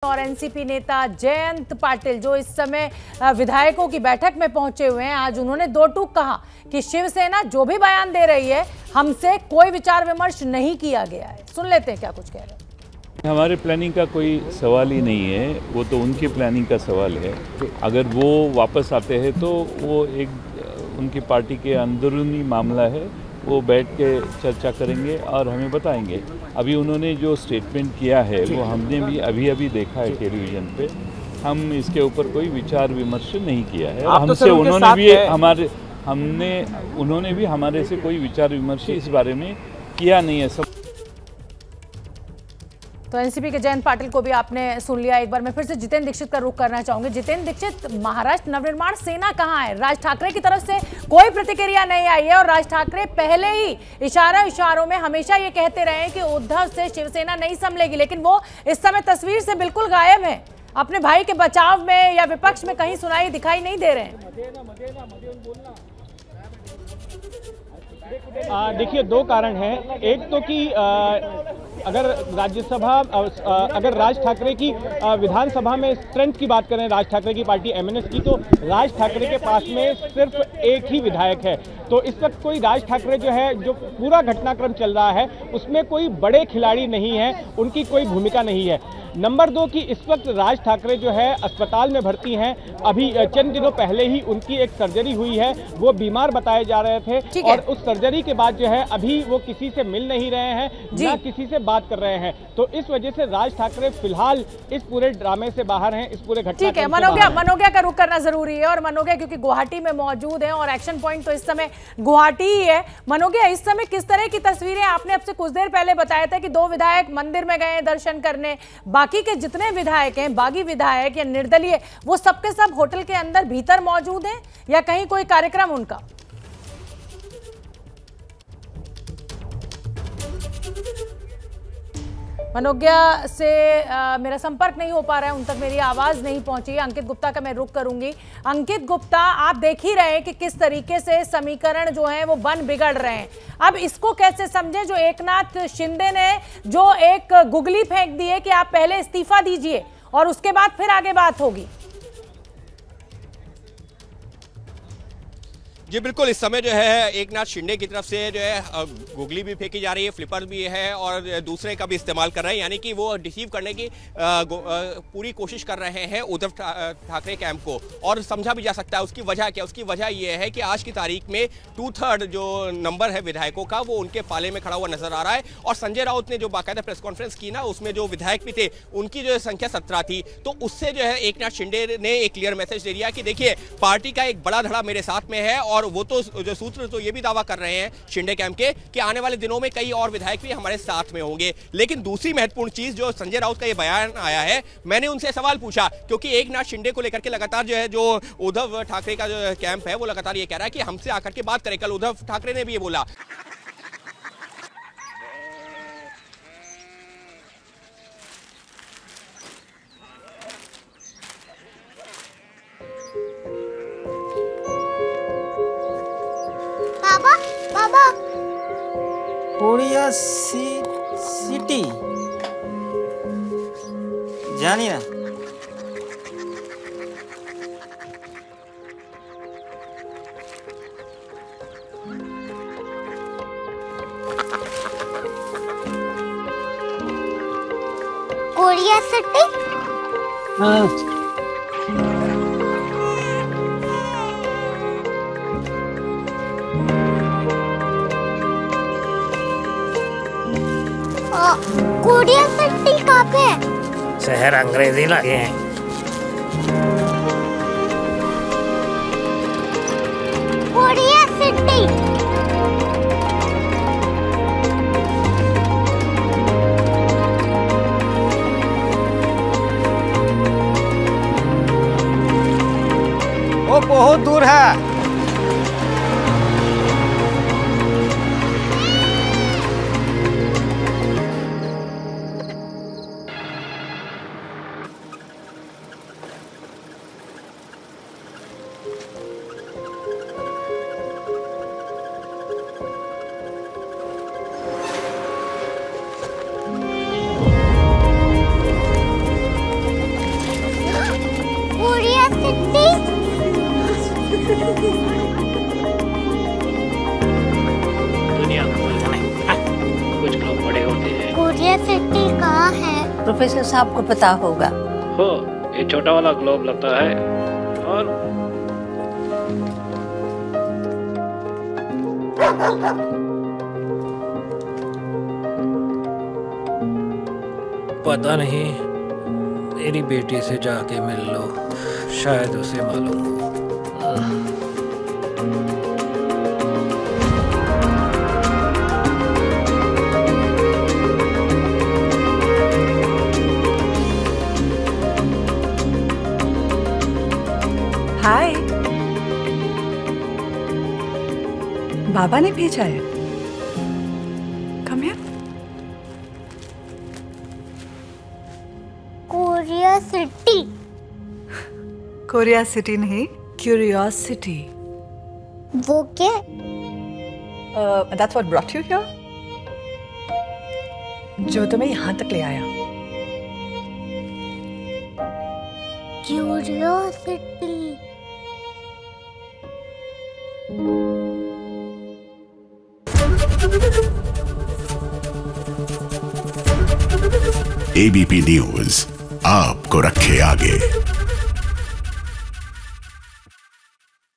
और एनसीपी नेता जयंत पाटिल जो इस समय विधायकों की बैठक में पहुंचे हुए हैं, आज उन्होंने दो टूक कहा कि शिवसेना जो भी बयान दे रही है हमसे कोई विचार विमर्श नहीं किया गया है। सुन लेते हैं क्या कुछ कह रहे हैं। हमारे प्लानिंग का कोई सवाल ही नहीं है, वो तो उनकी प्लानिंग का सवाल है। अगर वो वापस आते हैं तो वो एक उनकी पार्टी के अंदरूनी मामला है, वो बैठ के चर्चा करेंगे और हमें बताएंगे। अभी उन्होंने जो स्टेटमेंट किया है वो हमने भी अभी देखा है टेलीविज़न पे। हम इसके ऊपर कोई विचार विमर्श नहीं किया है। हमसे उन्होंने भी हमारे से कोई विचार विमर्श इस बारे में किया नहीं है। सब तो एनसीपी के जयंत पाटिल को भी आपने सुन लिया। एक बार मैं फिर से जितेंद्र दीक्षित का रुख करना चाहूंगी। जितेंद्र दीक्षित, महाराष्ट्र नवनिर्माण सेना कहां है? राज ठाकरे की तरफ से कोई प्रतिक्रिया नहीं आई है और राज ठाकरे पहले ही इशारों में हमेशा ये कहते रहे हैं कि उद्धव से शिवसेना नहीं संभलेगी, लेकिन वो इस समय तस्वीर से बिल्कुल गायब है। अपने भाई के बचाव में या विपक्ष में कहीं सुनाई दिखाई नहीं दे रहे हैं। देखिए, दो कारण हैं। एक तो कि अगर राज ठाकरे की विधानसभा में स्ट्रेंथ की बात करें, राज ठाकरे की पार्टी एमएनएस की, तो राज ठाकरे के पास में सिर्फ एक ही विधायक है। तो इस वक्त कोई राज ठाकरे जो है, जो पूरा घटनाक्रम चल रहा है उसमें कोई बड़े खिलाड़ी नहीं है, उनकी कोई भूमिका नहीं है। नंबर दो कि इस वक्त राज ठाकरे जो है अस्पताल में भर्ती हैं। अभी चंद दिनों पहले ही उनकी एक सर्जरी हुई है, वो बीमार बताए जा रहे थे और उस सर्जरी के बाद जो है अभी वो किसी से मिल नहीं रहे हैं, ना किसी से बात कर रहे हैं। तो इस वजह से राज ठाकरे फिलहाल इस पूरे ड्रामे से बाहर हैं, इस पूरे घटना। ठीक है, मनोज्ञा का रुख करना जरूरी है और मनोज्ञा क्योंकि गुवाहाटी में मौजूद है और एक्शन पॉइंट तो इस समय गुवाहाटी ही है। मनोज्ञा, इस समय किस तरह की तस्वीरें? आपने अब से कुछ देर पहले बताया था कि 2 विधायक मंदिर में गए दर्शन करने, बाकी के जितने विधायक हैं, बागी विधायक या निर्दलीय, वो सबके सब होटल के अंदर भीतर मौजूद हैं या कहीं कोई कार्यक्रम उनका? मनोज्ञा से मेरा संपर्क नहीं हो पा रहा है, उन तक मेरी आवाज नहीं पहुंची। अंकित गुप्ता का मैं रुख करूंगी। अंकित गुप्ता, आप देख ही रहे हैं कि किस तरीके से समीकरण जो है वो बन बिगड़ रहे हैं। अब इसको कैसे समझें जो एकनाथ शिंदे ने जो एक गुगली फेंक दी है कि आप पहले इस्तीफा दीजिए और उसके बाद फिर आगे बात होगी? जी बिल्कुल, इस समय जो है एकनाथ शिंदे की तरफ से जो है गुगली भी फेंकी जा रही है, फ्लिपर भी है और दूसरे का भी इस्तेमाल कर रहे हैं, यानी कि वो डिसीव करने की पूरी कोशिश कर रहे हैं उद्धव ठाकरे कैंप को। और समझा भी जा सकता है उसकी वजह क्या। उसकी वजह ये है कि आज की तारीख में 2/3 जो नंबर है विधायकों का वो उनके पाले में खड़ा हुआ नजर आ रहा है। और संजय राउत ने जो बाकायदा प्रेस कॉन्फ्रेंस की ना, उसमें जो विधायक भी थे उनकी जो संख्या 17 थी। तो उससे जो है एकनाथ शिंदे ने एक क्लियर मैसेज दे दिया कि देखिए, पार्टी का एक बड़ा धड़ा मेरे साथ में है। और वो तो जो सूत्र तो ये भी दावा कर रहे हैं शिंदे कैंप के कि आने वाले दिनों में कई और विधायक भी हमारे साथ में होंगे। लेकिन दूसरी महत्वपूर्ण चीज जो संजय राउत का ये बयान आया है, मैंने उनसे सवाल पूछा क्योंकि एकनाथ शिंदे को लेकर के लगातार जो है जो उद्धव ठाकरे का जो कैंप है वो लगातार ये कह रहा है कि हमसे आकर के बात करें। कल उद्धव ठाकरे ने भी ये बोला। कोरिया सिटी जानी ना? Korea city? हाँ। कोरिया सिटी कहाँ पे है? शहर अंग्रेजी लगे हैं। Korea city. वो बहुत दूर है। दुनिया कुछ लोग बड़े होते हैं। क्यूरियोसिटी कहाँ है? प्रोफेसर साहब को पता होगा। हो, ये छोटा वाला ग्लोब लगता है और पता नहीं, मेरी बेटी से जाके मिल लो, शायद उसे मालूम हो। हाय, बाबा ने भेजा है। Come here. क्यूरियोसिटी। क्यूरियोसिटी नहीं, क्यूरियोसिटी। वो क्या? That's what brought you here? जो तुम्हें यहाँ तक ले आया। क्यूरियोसिटी। ABP न्यूज आपको रखे आगे।